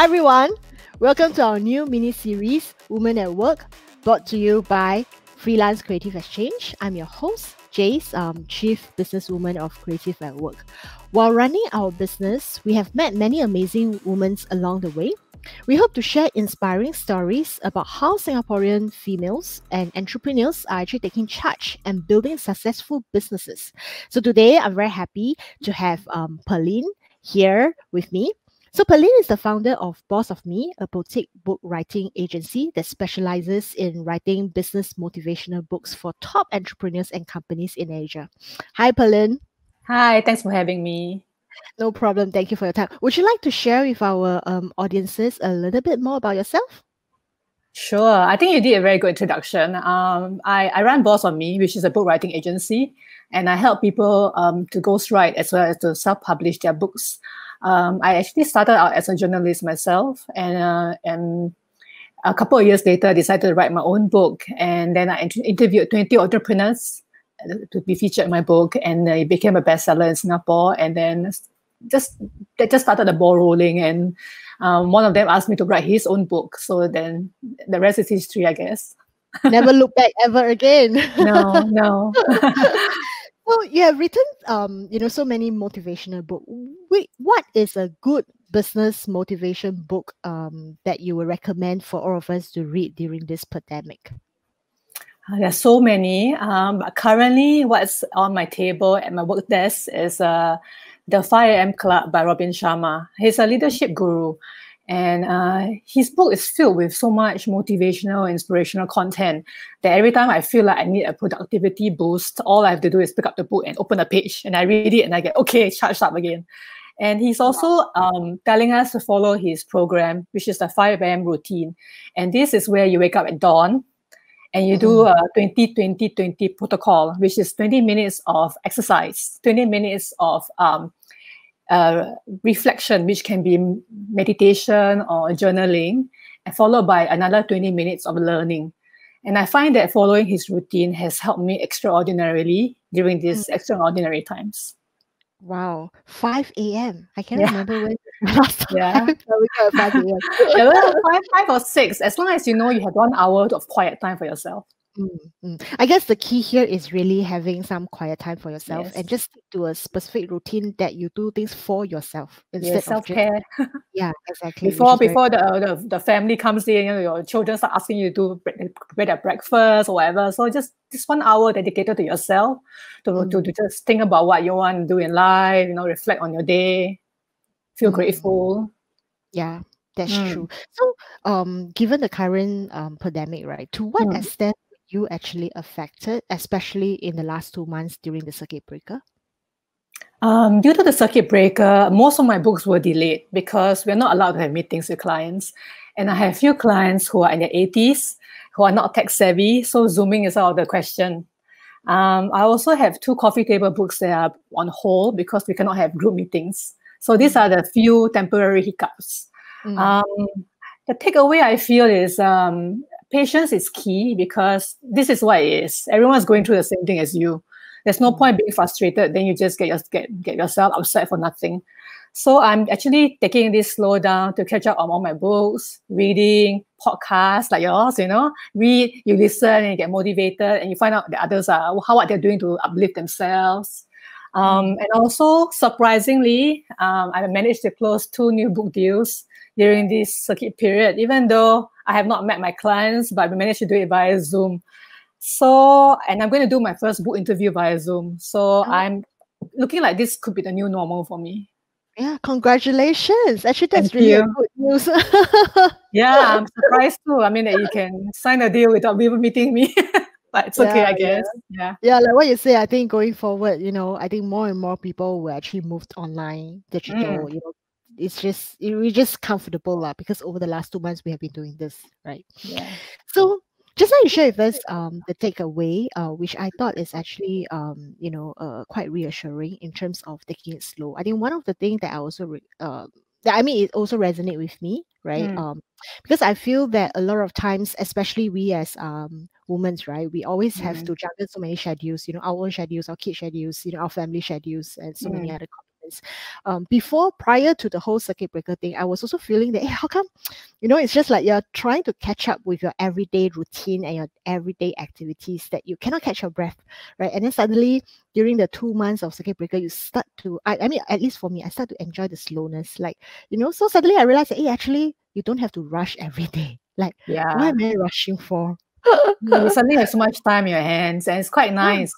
Hi everyone, welcome to our new mini-series, Women at Work, brought to you by Freelance Creative Exchange. I'm your host, Jace, Chief Businesswoman of Creative at Work. While running our business, we have met many amazing women along the way. We hope to share inspiring stories about how Singaporean females and entrepreneurs are actually taking charge and building successful businesses. So today, I'm very happy to have Pearlin here with me. So Pearlin is the founder of Boss of Me, a boutique book writing agency that specializes in writing business motivational books for top entrepreneurs and companies in Asia. Hi, Pearlin. Hi, thanks for having me. No problem. Thank you for your time. Would you like to share with our audiences a little bit more about yourself? Sure. I think you did a very good introduction. I run Boss on Me, which is a book writing agency, and I help people to ghostwrite as well as to self-publish their books. I actually started out as a journalist myself, and a couple of years later, I decided to write my own book. And then I interviewed 20 entrepreneurs to be featured in my book, and it became a bestseller in Singapore. And then that just started the ball rolling, and one of them asked me to write his own book. So then the rest is history, I guess. Never look back ever again. No. So you have written, so many motivational books. What is a good business motivation book that you would recommend for all of us to read during this pandemic? There's so many. But currently, what's on my table at my work desk is the 5 a.m. Club by Robin Sharma. He's a leadership guru, and his book is filled with so much motivational, inspirational content that every time I feel like I need a productivity boost, all I have to do is pick up the book and open a page, and I read it, and I get, okay, charged up again. And he's also telling us to follow his program, which is the 5 a.m. routine. And this is where you wake up at dawn, and you do a 20-20-20 protocol, which is 20 minutes of exercise, 20 minutes of reflection, which can be meditation or journaling, and followed by another 20 minutes of learning. And I find that following his routine has helped me extraordinarily during these extraordinary times. Wow, 5 a.m. I can't remember when last time Yeah. we got 5 a.m. Yeah, well, five or six, as long as you know you have 1 hour of quiet time for yourself. I guess the key here is really having some quiet time for yourself, Yes. and just stick to a specific routine that you do things for yourself instead of self-care. Yeah, exactly. Before the family comes in, your children start asking you to prepare their breakfast or whatever. So just 1 hour dedicated to yourself to just think about what you want to do in life, reflect on your day, feel grateful. Yeah, that's true. So, given the current pandemic, right, to what extent were you actually affected, especially in the last 2 months during the circuit breaker? Due to the circuit breaker, most of my books were delayed because we're not allowed to have meetings with clients. And I have a few clients who are in their 80s, who are not tech savvy, so Zooming is out of the question. I also have 2 coffee table books that are on hold because we cannot have group meetings. So these are the few temporary hiccups. The takeaway I feel is patience is key, because this is what it is. Everyone's going through the same thing as you. There's no point being frustrated. Then you just get yourself upset for nothing. So I'm actually taking this slow down to catch up on all my books, reading, podcasts like yours, read, you listen, and you get motivated, and you find out the others what they're doing to uplift themselves. And also, surprisingly, I managed to close 2 new book deals during this circuit period, even though I have not met my clients, but we managed to do it via Zoom. So, and I'm going to do my first book interview via Zoom. So I'm looking like this could be the new normal for me. Yeah, congratulations. Actually, that's really good news. Yeah, I'm surprised too. I mean, that you can sign a deal without people meeting me. But it's okay, I guess. Yeah, like what you say, I think going forward, I think more and more people will actually move online, digital, we're just comfortable because over the last 2 months we have been doing this, right? Yeah. So just like you share with us the takeaway, which I thought is actually quite reassuring in terms of taking it slow. I think one of the things that I also it also resonates with me, right? Because I feel that a lot of times, especially we as women, right, we always have to juggle so many schedules, our own schedules, our kids' schedules, our family schedules, and so many other experience. Prior to the whole circuit breaker thing, I was also feeling that, hey, how come, it's just like you're trying to catch up with your everyday routine and your everyday activities that you cannot catch your breath, right? And then suddenly during the 2 months of circuit breaker, you start to, I mean, at least for me, I start to enjoy the slowness. Like, so suddenly I realized that, hey, actually, you don't have to rush every day. Like, what Yeah. am I rushing for? You suddenly have so much time in your hands, and it's quite Yeah. nice.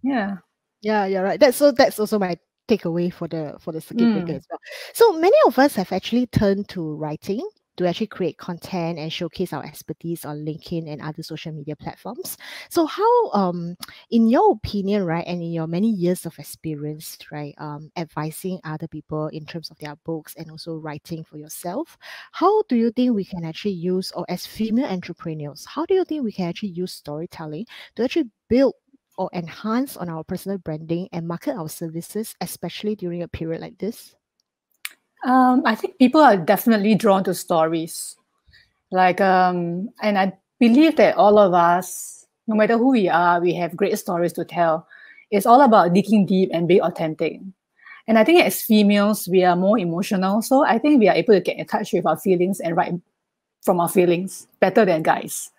Yeah. Yeah, you're right. That's also my takeaway for the circuit breaker Mm. as well. So many of us have actually turned to writing to actually create content and showcase our expertise on LinkedIn and other social media platforms. So how, in your opinion, right, and in your many years of experience, right, advising other people in terms of their books and also writing for yourself, how do you think we can actually use, or as female entrepreneurs, how do you think we can actually use storytelling to actually build or enhance on our personal branding and market our services, especially during a period like this? I think people are definitely drawn to stories. And I believe that all of us, no matter who we are, we have great stories to tell. It's all about digging deep and being authentic. And I think as females, we are more emotional. So I think we are able to get in touch with our feelings and write from our feelings better than guys.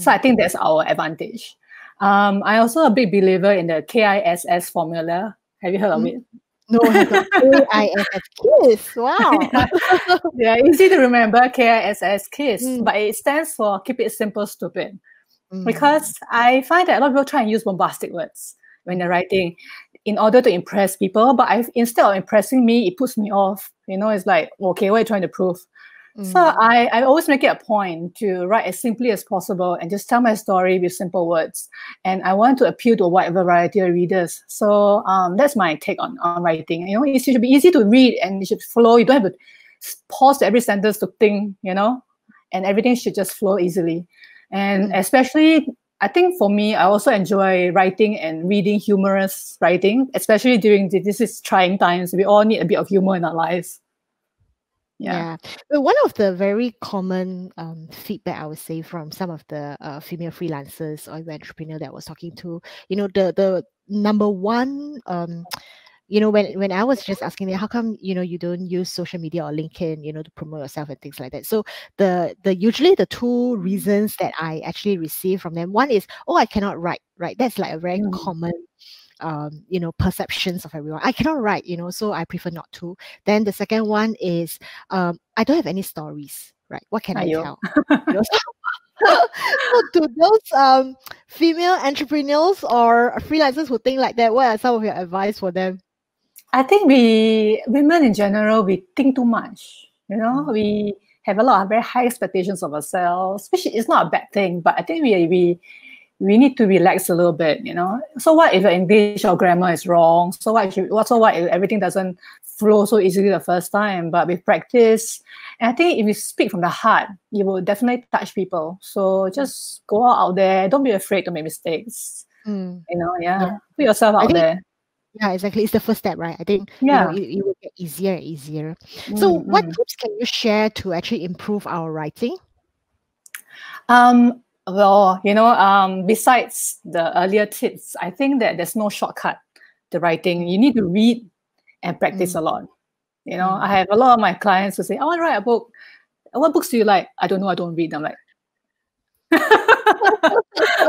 So I think that's our advantage. I also a big believer in the KISS formula. Have you heard of it? No, I have not. KISS, KISS. Wow. Yeah, easy to remember, KISS, KISS. Mm, But it stands for keep it simple, stupid. mm, Because I find that a lot of people try and use bombastic words when they're writing in order to impress people. But instead of impressing me, it puts me off. It's like, okay, what are you trying to prove? So I always make it a point to write as simply as possible and just tell my story with simple words. And I want to appeal to a wide variety of readers. So that's my take on writing. It should be easy to read and it should flow. You don't have to pause every sentence to think, and everything should just flow easily. And especially, I think for me, I also enjoy writing and reading humorous writing, especially during this is trying times. We all need a bit of humor in our lives. Yeah. But one of the very common feedback I would say from some of the female freelancers or even entrepreneur that I was talking to, the number one, when I was just asking them, how come, you don't use social media or LinkedIn, to promote yourself and things like that. So the usually the two reasons that I actually receive from them, one is, oh, I cannot write, right? That's like a very common perceptions of everyone. I cannot write, so I prefer not to. Then the second one is I don't have any stories, right? What can I tell? So to those female entrepreneurs or freelancers who think like that, what are some of your advice for them? I think women in general, we think too much. We have a lot of very high expectations of ourselves, which is not a bad thing, but I think we need to relax a little bit, So what if your English or grammar is wrong? So what if everything doesn't flow so easily the first time? But with practice, and I think if you speak from the heart, you will definitely touch people. So just go out there. Don't be afraid to make mistakes. Put yourself out there. Yeah, exactly. It's the first step, right? I think, it will get easier and easier. So what tips can you share to actually improve our writing? Well, besides the earlier tips, I think that there's no shortcut to writing. You need to read and practice a lot. I have a lot of my clients who say, I want to write a book. What books do you like? I don't know. I don't read. I'm like,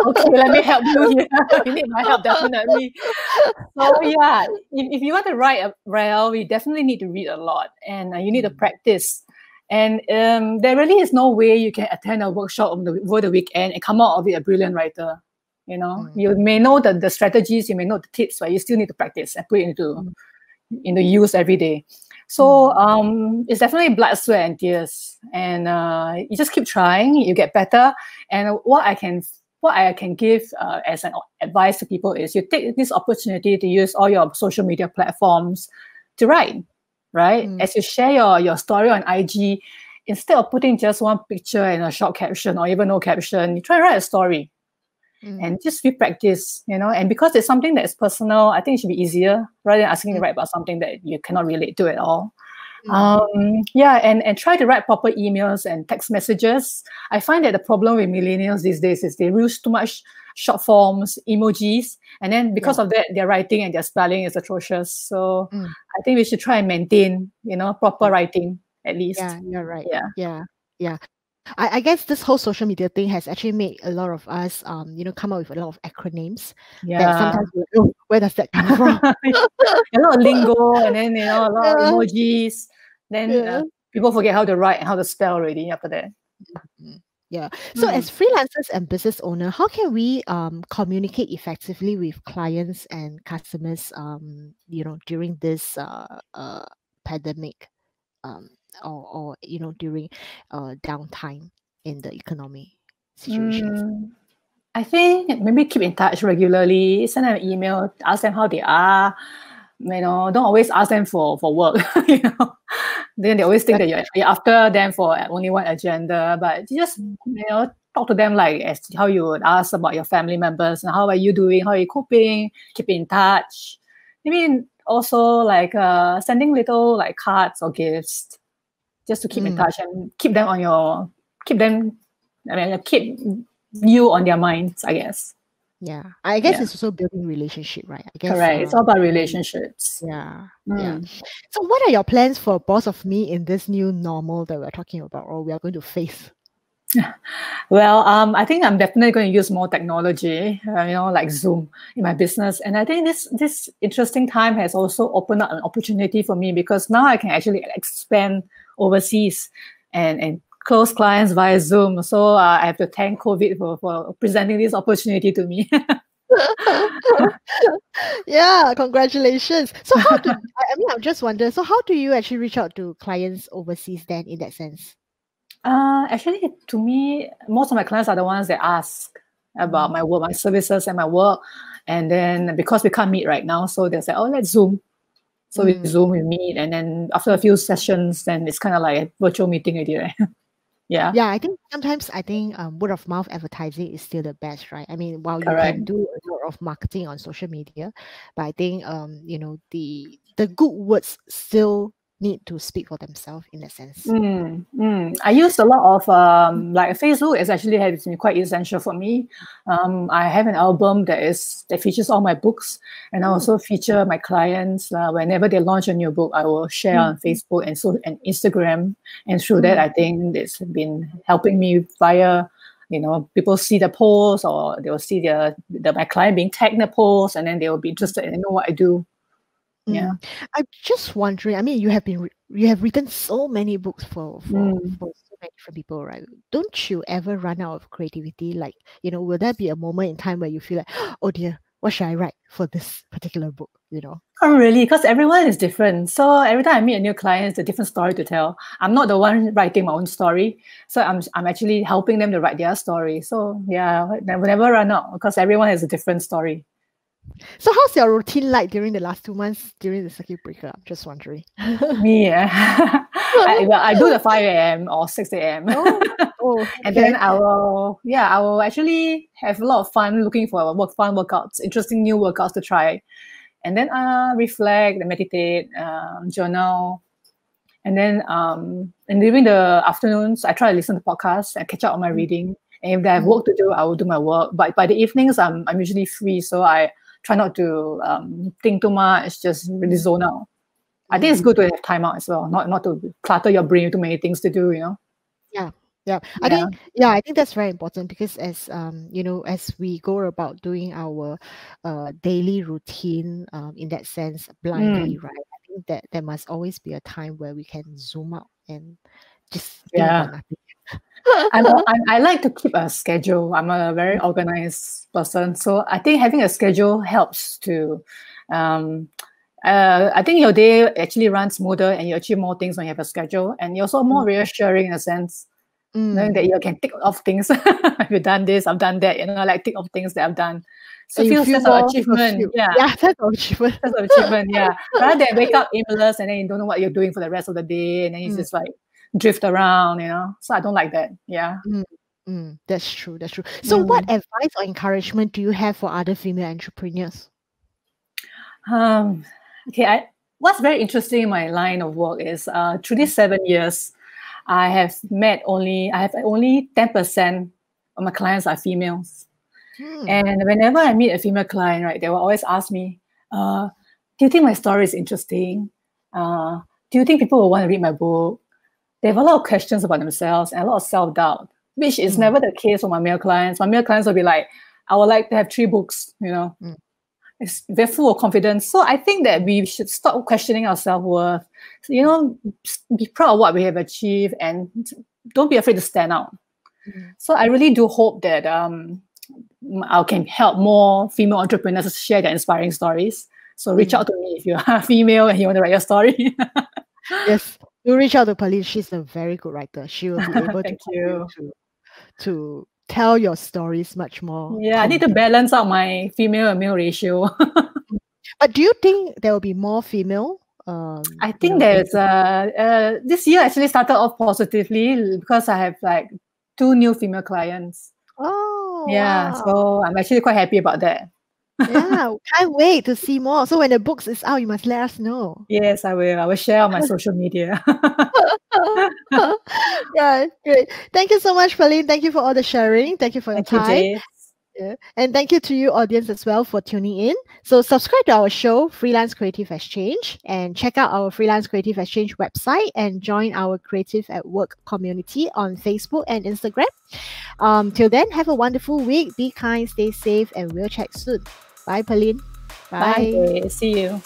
okay, let me help you here. You need my help, definitely. So yeah, if you want to write well, we definitely need to read a lot, and you need to practice. And there really is no way you can attend a workshop over the weekend and come out of it a brilliant writer. You may know the strategies, you may know the tips, but you still need to practice and put it into use every day. So it's definitely blood, sweat, and tears. And you just keep trying, you get better. And what I can give as an advice to people is you take this opportunity to use all your social media platforms to write, right? As you share your story on IG, instead of putting just one picture and a short caption or even no caption, you try to write a story. And just practice, and because it's something that is personal, I think it should be easier rather than asking to write about something that you cannot relate to at all. And try to write proper emails and text messages. I find that the problem with millennials these days is they use too much short forms, emojis. And then because of that, their writing and their spelling is atrocious. So I think we should try and maintain, proper writing at least. Yeah, you're right. Yeah. Yeah. I guess this whole social media thing has actually made a lot of us, come up with a lot of acronyms that sometimes we're like, oh, where does that come from? A lot of lingo, and then, a lot of emojis. Then people forget how to write and how to spell already after that. Yeah. So as freelancers and business owner, how can we communicate effectively with clients and customers, during this pandemic, or during downtime in the economy situations? I think maybe keep in touch regularly, send them an email, ask them how they are. Don't always ask them for work, Then they always think that you're after them for only one agenda, but just, talk to them like as how you would ask about your family members and how are you doing, how are you coping, keep in touch. Maybe also like sending little like cards or gifts just to keep in touch and keep you on their minds, I guess. Yeah, I guess it's also building relationship, right? I guess correct. It's all about relationships. Yeah. So what are your plans for Boss of Me in this new normal that we're talking about, or we are going to face? Well, I think I'm definitely going to use more technology, like Zoom in my business. And I think this interesting time has also opened up an opportunity for me, because now I can actually expand overseas and close clients via Zoom. So I have to thank COVID for presenting this opportunity to me. Yeah, congratulations. So I'm just wondering, so how do you actually reach out to clients overseas then in that sense? Actually, to me, most of my clients are the ones that ask about my work, my services and my work. And then because we can't meet right now, so they say, oh, let's Zoom. So we Zoom, we meet. And then after a few sessions, then it's kind of like a virtual meeting already, right? Yeah. Yeah, I think sometimes word of mouth advertising is still the best, right? I mean, while you can do a lot of marketing on social media, but I think the good words still need to speak for themselves in a sense. I use a lot of like Facebook has been quite essential for me. I have an album that features all my books, and I also feature my clients whenever they launch a new book. I will share on Facebook and Instagram, and through that, I think it's been helping me via people see the post, or they will see my client being tagged in the post, and then they will be interested and know what I do. Yeah. I'm just wondering, I mean, you have written so many books for so many different people, right? Don't you ever run out of creativity? Like, will there be a moment in time where you feel like, oh dear, what should I write for this particular book? Not really, because everyone is different. So every time I meet a new client, it's a different story to tell. I'm not the one writing my own story. So I'm actually helping them to write their story. So yeah, I will never run out, because everyone has a different story. So how's your routine like during the last 2 months during the circuit breaker? I'm just wondering. Me, I do the 5 a.m. or 6 a.m. And then I will actually have a lot of fun looking for fun workouts, interesting new workouts to try. And then reflect and meditate, journal. And then and during the afternoons, I try to listen to podcasts and catch up on my reading. And if I have work to do, I will do my work. But by the evenings, I'm usually free, so I try not to think too much, just really zone out. I think it's good to have time out as well, not to clutter your brain with too many things to do, Yeah. I think that's very important, because as as we go about doing our daily routine in that sense blindly, right? I think that there must always be a time where we can zoom out and just think about nothing. I like to keep a schedule. I'm a very organized person, so I think having a schedule helps to. I think your day actually runs smoother, and you achieve more things when you have a schedule, and you're also more reassuring in a sense, knowing that you can tick off things. I've done this, I've done that. Like tick off things that I've done. So you feel sense of achievement. Sense of achievement. Sense of achievement. Rather than wake up aimless and then you don't know what you're doing for the rest of the day, and then you just like drift around, So I don't like that. That's true. So what advice or encouragement do you have for other female entrepreneurs? What's very interesting in my line of work is through these 7 years, I have only 10% of my clients are females. And whenever I meet a female client, right, they will always ask me, do you think my story is interesting? Do you think people will want to read my book? They have a lot of questions about themselves and a lot of self-doubt, which is never the case for my male clients. My male clients will be like, I would like to have 3 books, you know. They're full of confidence. So I think that we should stop questioning our self-worth. You know, be proud of what we have achieved and don't be afraid to stand out. So I really do hope that I can help more female entrepreneurs share their inspiring stories. So reach out to me if you are female and you want to write your story. Yes, you reach out to Pearlin. She's a very good writer. She will be able to Thank help you. you to tell your stories much more. Yeah, I need to balance out my female and male ratio. But do you think there will be more female? I think there's this year actually started off positively because I have like 2 new female clients. Oh, yeah, wow. So I'm actually quite happy about that. Yeah, can't wait to see more. So when the book is out, you must let us know. Yes, I will. I will share on my social media. Yeah, great. Thank you so much, Pearlin. Thank you for all the sharing. Thank you for your time. Jade. Yeah. And thank you to you, audience, as well, for tuning in. So subscribe to our show, Freelance Creative Exchange, and check out our Freelance Creative Exchange website and join our Creative at Work community on Facebook and Instagram. Till then, have a wonderful week. Be kind, stay safe, and we'll chat soon. Bye, Pearlin. Bye. See you.